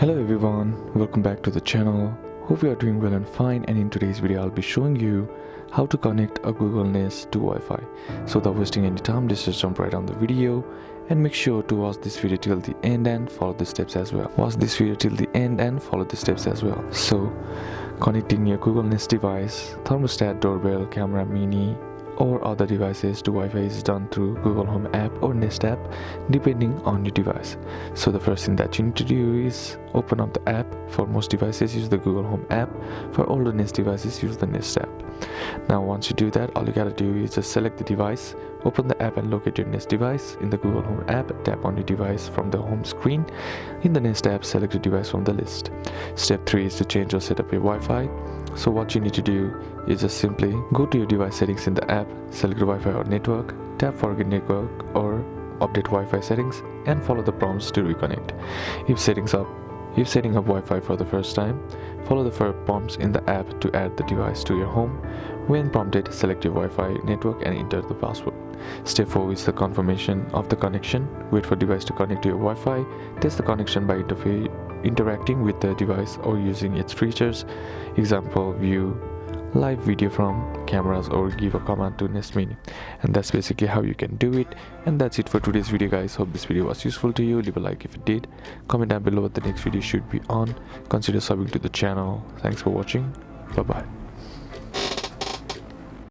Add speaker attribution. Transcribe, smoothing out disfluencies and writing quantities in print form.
Speaker 1: Hello everyone, welcome back to the channel. Hope you are doing well and fine, and in today's video I'll be showing you how to connect a Google Nest to Wi-Fi. So without wasting any time, let's just jump right on the video and make sure to watch this video till the end and follow the steps as well. So connecting your Google Nest device, thermostat, doorbell, camera, mini or other devices to Wi-Fi is done through Google Home app or Nest app depending on your device. So the first thing that you need to do is open up the app. For most devices use the Google Home app, for older Nest devices use the Nest app. Now once you do that, all you gotta do is just select the device, open the app and locate your Nest device. In the Google Home app, tap on your device from the home screen. In the Nest app, select your device from the list. Step 3 is to change or set up your Wi-Fi. So what you need to do is just simply go to your device settings in the app, select Wi-Fi or network, tap forget network or update Wi-Fi settings and follow the prompts to reconnect. If setting up Wi-Fi for the first time, follow the prompts in the app to add the device to your home. When prompted, select your Wi-Fi network and enter the password. Step 4 is the confirmation of the connection. Wait for device to connect to your Wi-Fi. Test the connection by interacting with the device or using its features. Example, view live video from cameras or give a command to Nest Mini. And that's basically how you can do it. And that's it for today's video, guys. Hope this video was useful to you. Leave a like if it did. Comment down below what the next video should be on. Consider subbing to the channel. Thanks for watching. Bye bye.